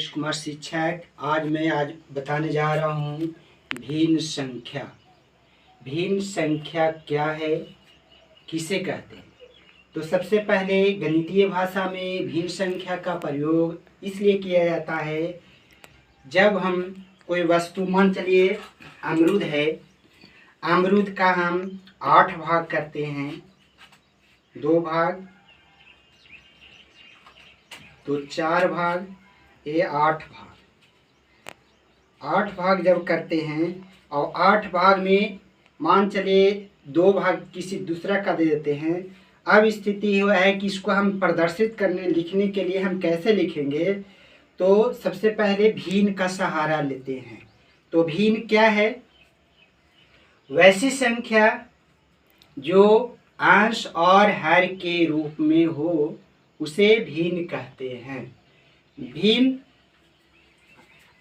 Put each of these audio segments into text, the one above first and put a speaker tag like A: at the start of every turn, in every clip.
A: राकेश कुमार शिक्षक। आज बताने जा रहा हूँ भिन्न संख्या। भिन्न संख्या क्या है, किसे कहते हैं? तो सबसे पहले गणितीय भाषा में भिन्न संख्या का प्रयोग इसलिए किया जाता है जब हम कोई वस्तु, मान चलिए अमरूद है, अमरूद का हम 8 भाग करते हैं, 2 भाग तो 4 भाग, ये 8 भाग। 8 भाग जब करते हैं और 8 भाग में मान चलिए 2 भाग किसी दूसरा का दे देते हैं। अब स्थिति हुआ है कि इसको हम प्रदर्शित करने लिखने के लिए हम कैसे लिखेंगे? तो सबसे पहले भिन्न का सहारा लेते हैं। तो भिन्न क्या है? वैसी संख्या जो अंश और हर के रूप में हो उसे भिन्न कहते हैं। भिन्न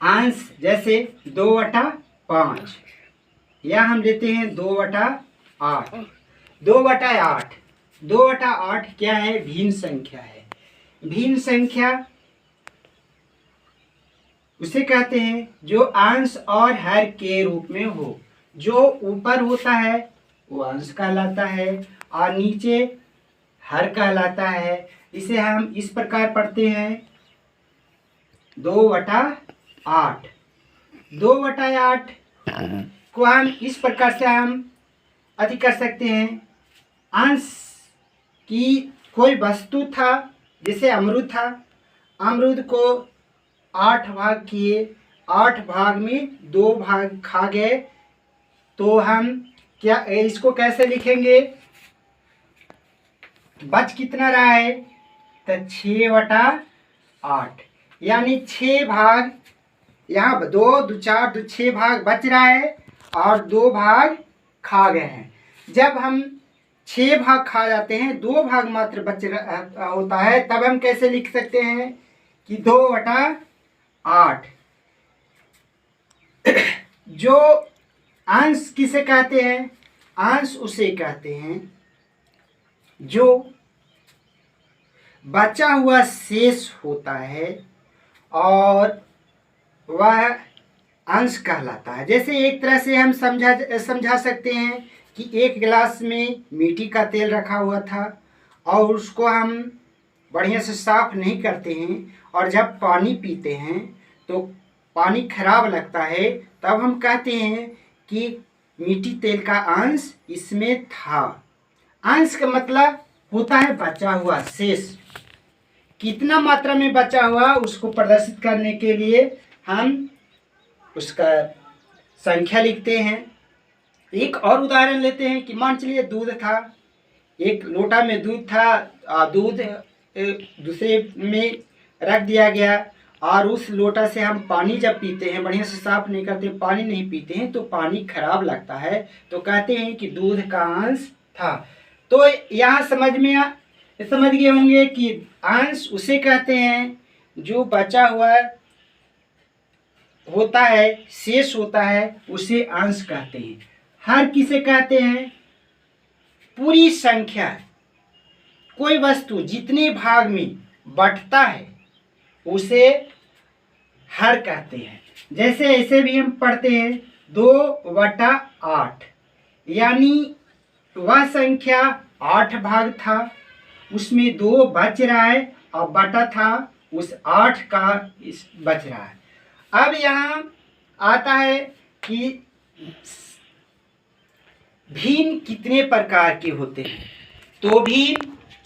A: अंश जैसे 2/5 या हम लेते हैं 2/8। 2/8 2/8 क्या है? भिन्न संख्या है। भिन्न संख्या उसे कहते हैं जो अंश और हर के रूप में हो। जो ऊपर होता है वो अंश कहलाता है और नीचे हर कहलाता है। इसे हम इस प्रकार पढ़ते हैं 2/8। 2/8 को हम इस प्रकार से हम अधिक कर सकते हैं। अंश की कोई वस्तु था, जैसे अमरूद था, अमरूद को 8 भाग किए, 8 भाग में 2 भाग खा गए, तो हम क्या इसको कैसे लिखेंगे? बच कितना रहा है? तो 6/8 यानी 6 भाग, यहाँ 2 2 4 2 6 भाग बच रहा है और 2 भाग खा गए हैं। जब हम 6 भाग खा जाते हैं, 2 भाग मात्र बच होता है, तब हम कैसे लिख सकते हैं कि 2/8। जो अंश किसे कहते हैं? अंश उसे कहते हैं जो बचा हुआ शेष होता है और वह अंश कहलाता है। जैसे एक तरह से हम समझा सकते हैं कि एक गिलास में मिट्टी का तेल रखा हुआ था और उसको हम बढ़िया से साफ नहीं करते हैं और जब पानी पीते हैं तो पानी खराब लगता है, तब हम कहते हैं कि मिट्टी तेल का अंश इसमें था। अंश का मतलब होता है बचा हुआ शेष। कितना मात्रा में बचा हुआ उसको प्रदर्शित करने के लिए हम उसका संख्या लिखते हैं। एक और उदाहरण लेते हैं कि मान चलिए दूध था, एक लोटा में दूध था, दूध दूसरे में रख दिया गया और उस लोटा से हम पानी जब पीते हैं, बढ़िया से साफ नहीं करते, पानी नहीं पीते हैं तो पानी खराब लगता है, तो कहते हैं कि दूध का अंश था। तो यहाँ समझ गए होंगे कि अंश उसे कहते हैं जो बचा हुआ होता है, शेष होता है, उसे अंश कहते हैं। हर किसे कहते हैं? पूरी संख्या, कोई वस्तु जितने भाग में बंटता है उसे हर कहते हैं। जैसे ऐसे भी हम पढ़ते हैं 2/8 यानी वह संख्या 8 भाग था, उसमें 2 बच रहा है और बटा था उस 8 का बच रहा है। अब यहाँ आता है कि भिन्न कितने प्रकार के होते हैं? तो भिन्न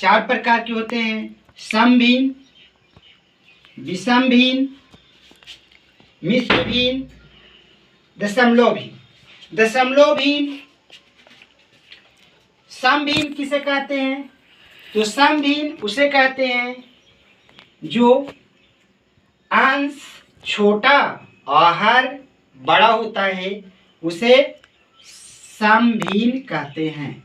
A: 4 प्रकार के होते हैं। सम भिन्न, विषम भिन्न, मिश्र भिन्न, दशमलव भिन्न। दशमलव भिन्न, सम भिन्न किसे कहते हैं? तो सम भिन्न उसे कहते हैं जो अंश छोटा और हर बड़ा होता है, उसे सम भिन्न कहते हैं।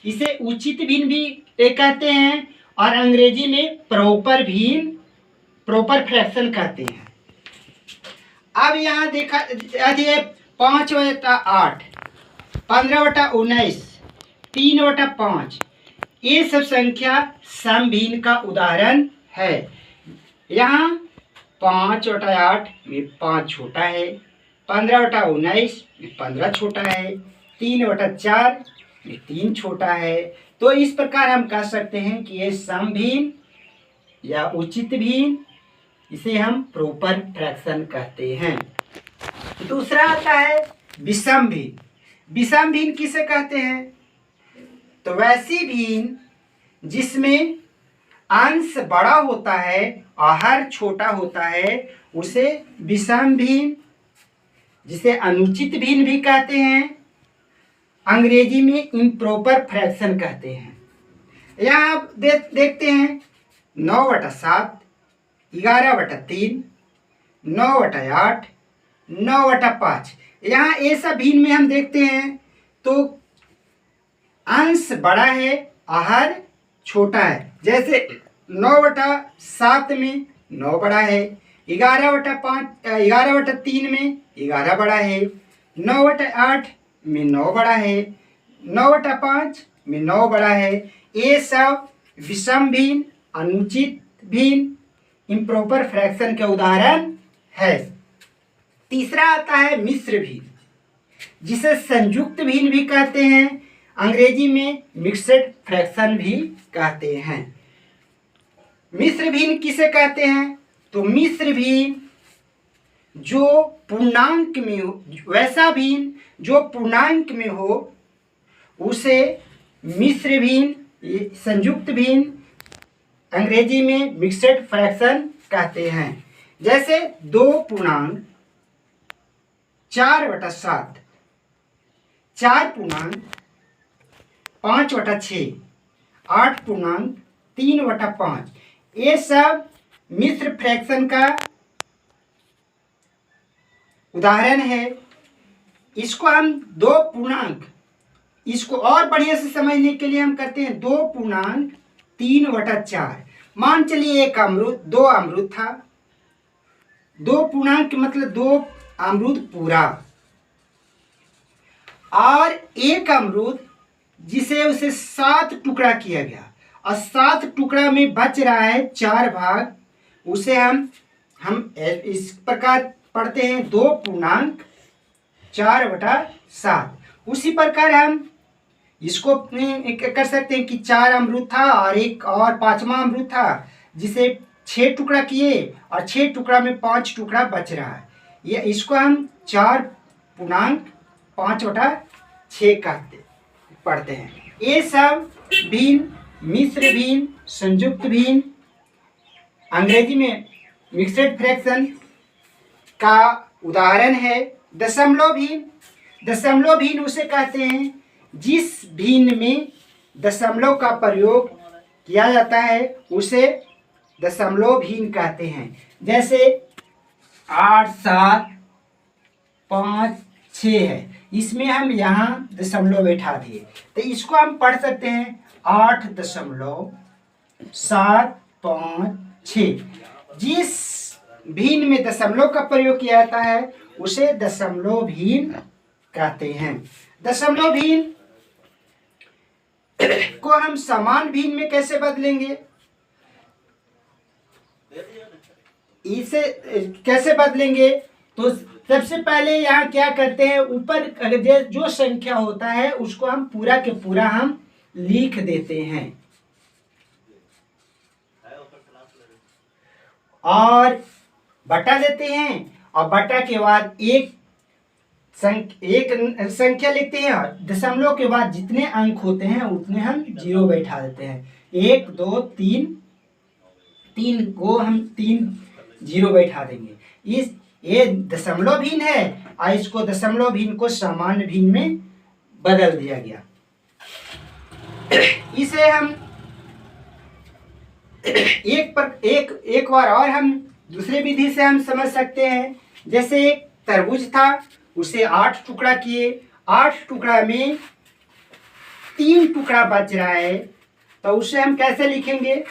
A: इसे उचित भिन्न भी कहते हैं और अंग्रेजी में प्रॉपर भिन्न, प्रॉपर फ्रैक्शन कहते हैं। अब यहाँ देखा 5/8, 15/19, 3/5, ये सब संख्या सम भिन्न का उदाहरण है। यहाँ 5/8 में 5 छोटा है, 15/19 में 15 छोटा है, 3/4 में 3 छोटा है। तो इस प्रकार हम कह सकते हैं कि ये समभिन्न या उचित भिन्न, इसे हम प्रॉपर फ्रैक्शन कहते हैं। दूसरा आता है विषम भिन्न। विषम भिन्न किसे कहते हैं? तो वैसी भिन्न जिसमें अंश बड़ा होता है और हर छोटा होता है उसे विषम भिन्न, जिसे अनुचित भिन्न भी कहते हैं, अंग्रेजी में इम्प्रॉपर फ्रैक्शन कहते हैं। यहाँ आप देखते हैं 9/7, 11/3, 9/8, 9/5। यहाँ ये सब भिन्न में हम देखते हैं तो अंश बड़ा है और हर छोटा है। जैसे 9/7 में 9 बड़ा है, 11/3 में 11 बड़ा है, 9/8 में 9 बड़ा है, 9/5 में 9 बड़ा है। ये सब विषम भिन्न, अनुचित भिन्न, इम्प्रॉपर फ्रैक्शन के उदाहरण है। तीसरा आता है मिश्र भिन्न, जिसे संयुक्त भिन्न भी कहते हैं, अंग्रेजी में मिक्स्ड फ्रैक्शन भी कहते हैं। मिश्र भिन्न किसे कहते हैं? तो मिश्र भिन्न जो पूर्णांक में हो, वैसा भिन्न जो पूर्णांक में हो उसे मिश्र भिन्न, संयुक्त भिन्न, अंग्रेजी में मिक्स्ड फ्रैक्शन कहते हैं। जैसे 2 4/7, 4 5/6, 8 3/5, ये सब मिश्र फ्रैक्शन का उदाहरण है। इसको हम 2 पूर्णांक, इसको और बढ़िया से समझने के लिए हम करते हैं 2 3/4। मान चलिए एक अमरूद, 2 अमरूद था, 2 पूर्णांक मतलब 2 अमरूद पूरा, और एक अमरूद जिसे उसे 7 टुकड़ा किया गया और 7 टुकड़ा में बच रहा है 4 भाग, उसे हम इस प्रकार पढ़ते हैं 2 पूर्णांक 4/7। उसी प्रकार हम इसको कर सकते हैं कि 4 अमरूद था और एक और 5वां अमरूद था जिसे 6 टुकड़ा किए और 6 टुकड़ा में 5 टुकड़ा बच रहा है। ये इसको हम 4/5/6 पढ़ते हैं। ये सब भिन्न, मिश्र भिन्न, संयुक्त भिन्न, अंग्रेजी में मिक्स्ड फ्रैक्शन का उदाहरण है। दशमलव भिन्न, दशमलव भिन्न उसे कहते हैं जिस भिन्न में दशमलव का प्रयोग किया जाता है उसे दशमलव भिन्न कहते हैं। जैसे 8 7 5 6 है, इसमें हम यहाँ दशमलव बैठा दिए तो इसको हम पढ़ सकते हैं 8.756। जिस भिन्न में दशमलव का प्रयोग किया जाता है उसे दशमलव भिन्न कहते हैं। दशमलव भिन्न को हम समान भिन्न में कैसे बदलेंगे? इसे कैसे बदलेंगे? तो सबसे पहले यहाँ क्या करते हैं, ऊपर जो संख्या होता है उसको हम पूरा के पूरा हम लिख देते हैं और बटा देते हैं, और बटा के बाद एक संख्या लिखते हैं और दशमलव के बाद जितने अंक होते हैं उतने हम 0 बैठा देते हैं। 1 2 3 3 को हम 3 0 बैठा देंगे। ये दशमलव भिन्न है और इसको दशमलव भिन्न को समान भिन्न में बदल दिया गया। इसे हम एक बार और हम दूसरे विधि से हम समझ सकते हैं। जैसे एक तरबूज था, उसे 8 टुकड़ा किए, 8 टुकड़ा में 3 टुकड़ा बच रहा है तो उसे हम कैसे लिखेंगे?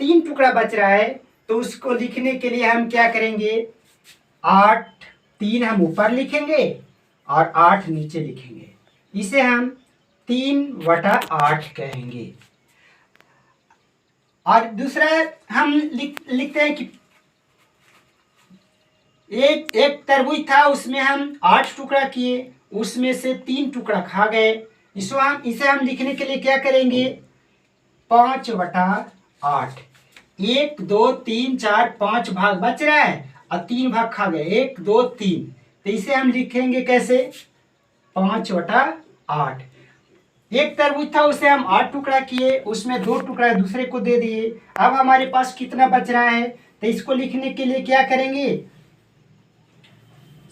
A: 3 टुकड़ा बच रहा है तो उसको लिखने के लिए हम क्या करेंगे? 8 3 हम ऊपर लिखेंगे और 8 नीचे लिखेंगे। इसे हम 3/8 कहेंगे। और दूसरा हम लिखते हैं कि एक एक तरबूज था, उसमें हम 8 टुकड़ा किए, उसमें से 3 टुकड़ा खा गए। इसे हम लिखने के लिए क्या करेंगे, 5/8। 1 2 3 4 5 भाग बच रहा है और 3 भाग खा गए, 1 2 3। तो इसे हम लिखेंगे कैसे, 5/8। एक तरबूज था, उसे हम 8 टुकड़ा किए, उसमें 2 टुकड़ा दूसरे को दे दिए। अब हमारे पास कितना बच रहा है, तो इसको लिखने के लिए क्या करेंगे,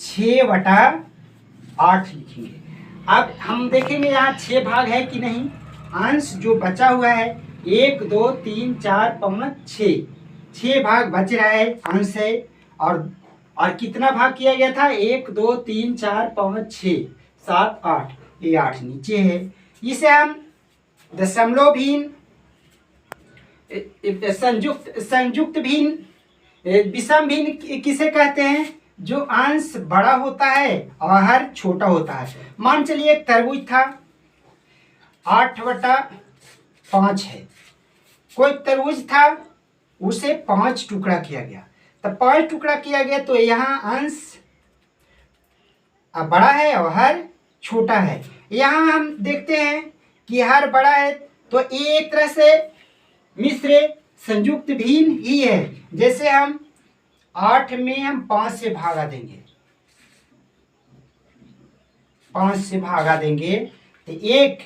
A: 6/8 लिखेंगे। अब हम देखेंगे यहाँ 6 भाग है कि नहीं। अंश जो बचा हुआ है 1 2 3 4 5 6 भाग बच रहा है, अंश है। और कितना भाग किया गया था, 1 2 3 4 5 6 7 8, ये 8 नीचे है। इसे हम दशमलव भिन्न, संयुक्त भिन्न, विषम भिन्न किसे कहते हैं, जो अंश बड़ा होता है और हर छोटा होता है। मान चलिए एक तरबूज था, 8/5 है। कोई तरबूज था, उसे 5 टुकड़ा किया गया, तो 5 टुकड़ा किया गया, तो यहाँ अंश बड़ा है और हर छोटा है। यहाँ हम देखते हैं कि हर बड़ा है, तो ये एक तरह से मिश्र संयुक्त भिन्न ही है। जैसे हम 8 में हम 5 से भागा देंगे, 5 से भागा देंगे तो एक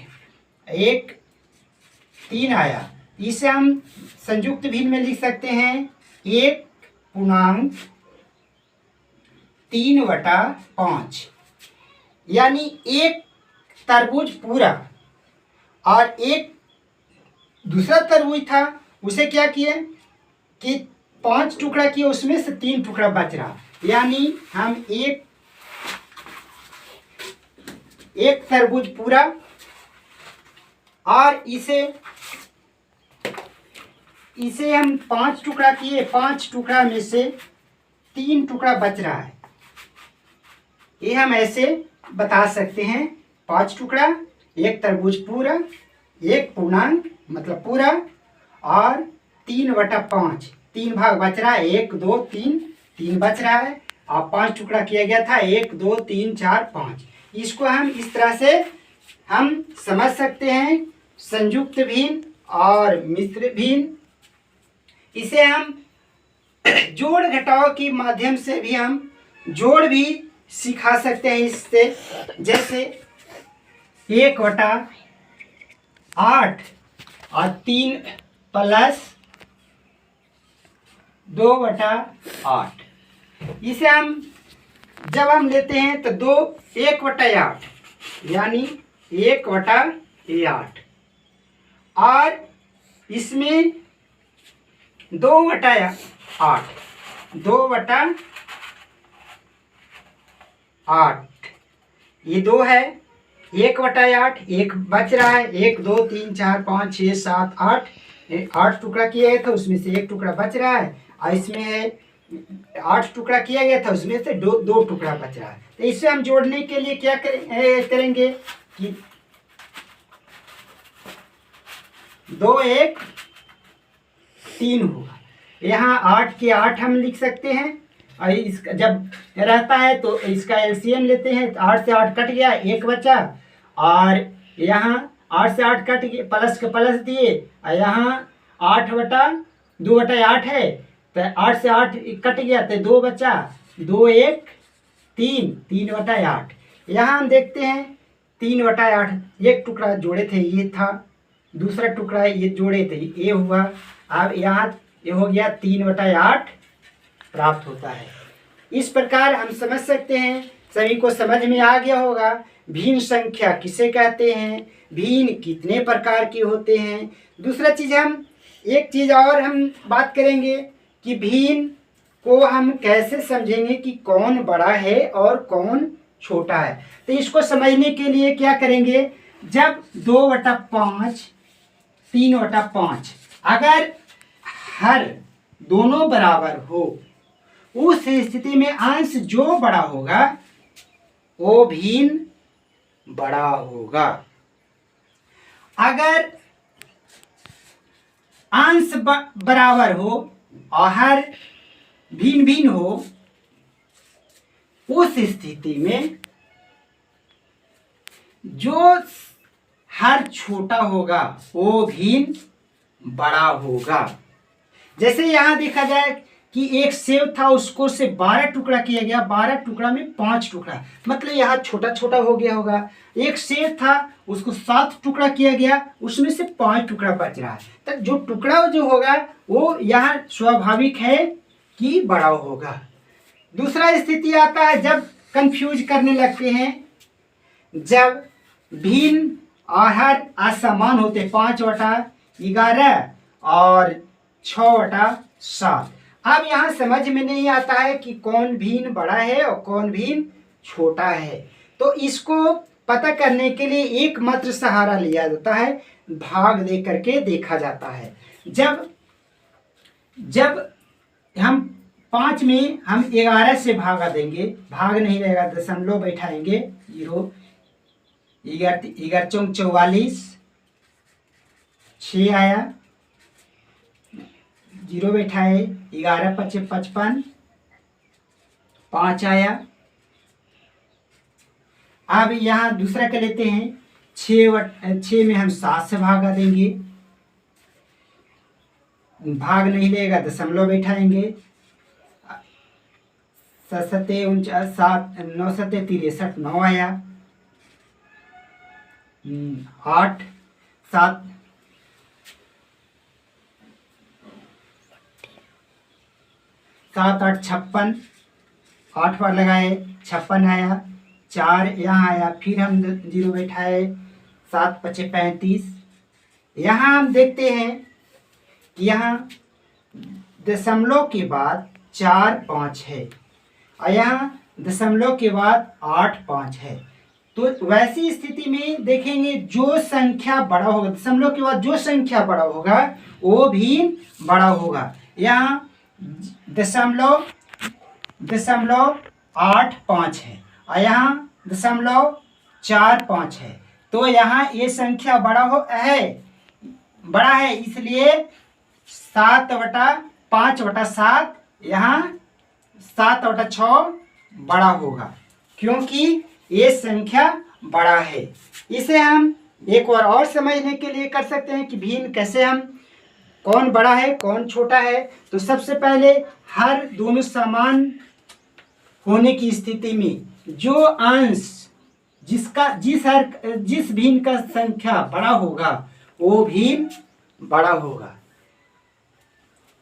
A: 3 आया। इसे हम संयुक्त भिन्न में लिख सकते हैं 1/3/5, यानी एक तरबूज पूरा। और एक दूसरा तरबूज था, उसे क्या किए कि 5 टुकड़ा किए, उसमें से 3 टुकड़ा बच रहा, यानी हम एक तरबूज पूरा। और इसे हम 5 टुकड़ा किए, 5 टुकड़ा में से 3 टुकड़ा बच रहा है। ये हम ऐसे बता सकते हैं, 5 टुकड़ा, एक तरबूज पूरा, एक पूर्णांक मतलब पूरा, और 3/5, 3 भाग बच रहा है, 1 2 3, 3 बच रहा है, और 5 टुकड़ा किया गया था, 1 2 3 4 5। इसको हम इस तरह से हम समझ सकते हैं, संयुक्त भिन्न और मिश्र भिन्न। इसे हम जोड़ घटाव के माध्यम से भी हम जोड़ भी सिखा सकते हैं इससे। जैसे 1/8 और 3 + 2/8। इसे हम जब हम लेते हैं तो 1/8, यानी 1/8, और इसमें 2/8, 2/8, ये 2 है, 1/8, एक बच रहा है, 1 2 3 4 5 6 7 8, 8 टुकड़ा किया गया था, उसमें से 1 टुकड़ा बच रहा है, और इसमें है 8 टुकड़ा किया गया था, उसमें से 2 टुकड़ा बच रहा है। तो इसे हम जोड़ने के लिए क्या करेंगे कि 2 1 3 होगा। यहाँ 8 के 8 हम लिख सकते हैं, और इसका जब रहता है तो इसका एलसीएम लेते हैं, तो 8 से 8 कट गया, 1 बचा, और यहाँ 8 से 8 कट गया, प्लस के प्लस दिए, और यहाँ 8/2/8 है, तो 8 से 8 कट गया तो 2 बचा, 2 1 3, 3/8। यहाँ हम देखते हैं 3/8, एक टुकड़ा जोड़े थे ये था, दूसरा टुकड़ा ये जोड़े थे ये हुआ। अब यहाँ ये हो गया 3/8 प्राप्त होता है। इस प्रकार हम समझ सकते हैं, सभी को समझ में आ गया होगा भिन्न संख्या किसे कहते हैं, भिन्न कितने प्रकार के होते हैं। दूसरा चीज़ हम एक चीज़ और हम बात करेंगे कि भिन्न को हम कैसे समझेंगे कि कौन बड़ा है और कौन छोटा है। तो इसको समझने के लिए क्या करेंगे, जब 2/5 3/5 अगर हर दोनों बराबर हो, उस स्थिति में अंश जो बड़ा होगा वो भिन्न बड़ा होगा। अगर अंश बराबर हो और हर भिन्न भिन्न हो, उस स्थिति में जो हर छोटा होगा वो भिन्न बड़ा होगा। जैसे यहां देखा जाए कि एक सेब था, उसको से 12 टुकड़ा किया गया, 12 टुकड़ा में 5 टुकड़ा, मतलब यहाँ छोटा छोटा हो गया होगा। एक सेब था, उसको 7 टुकड़ा किया गया, उसमें से 5 टुकड़ा बच रहा है, तो जो टुकड़ा जो होगा वो यहाँ स्वाभाविक है कि बड़ा होगा। दूसरा स्थिति आता है जब कंफ्यूज करने लगते हैं, जब भिन्न और हर असमान होते, 5/11 और 6/7। अब यहाँ समझ में नहीं आता है कि कौन भिन्न बड़ा है और कौन भिन्न छोटा है, तो इसको पता करने के लिए एकमात्र सहारा लिया जाता है, भाग दे करके देखा जाता है। जब हम 5 में हम 11 से भागा देंगे, भाग नहीं रहेगा, दशमलव बैठाएंगे, 0, 11 चौक 44, 6 आया, 0 बैठाए, 11 5 55, 5 आया। अब यहाँ दूसरा कर लेते हैं, 6 में हम 7 से भागा देंगे, भाग नहीं लेगा, दशमलव बैठाएंगे, 7 7 7 9 7 63, 9 आया, 8 7 7 8 56, 8 बार लगाए, 56 आया, 4 यहाँ आया, फिर हम 0 बैठाए, 7 5 35। यहाँ हम देखते हैं कि यहाँ दशमलव के बाद 4 5 है और यहाँ दशमलव के बाद 8 5 है। तो वैसी स्थिति में देखेंगे जो संख्या बड़ा होगा, दशमलव के बाद जो संख्या बड़ा होगा वो भी बड़ा होगा। यहाँ दशमलव 8 5 है और यहाँ दशमलव 4 5 है, तो यहाँ ये संख्या बड़ा है, इसलिए 7/5/7, यहाँ 7/6 बड़ा होगा, क्योंकि ये संख्या बड़ा है। इसे हम एक बार और समझने के लिए कर सकते हैं कि भिन्न कैसे, हम कौन बड़ा है कौन छोटा है। तो सबसे पहले हर दोनों समान होने की स्थिति में जो अंश जिस भिन्न का संख्या बड़ा होगा वो भिन्न बड़ा होगा।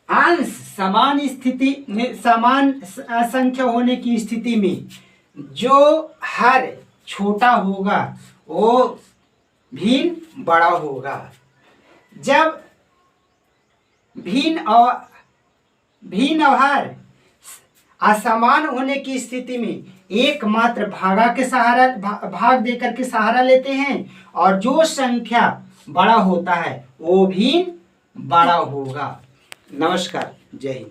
A: अंश समान संख्या होने की स्थिति में जो हर छोटा होगा वो भिन्न बड़ा होगा। जब भिन्न और हर असमान होने की स्थिति में एकमात्र भाग देकर के सहारा लेते हैं और जो संख्या बड़ा होता है वो भी बड़ा होगा। नमस्कार, जय हिंद।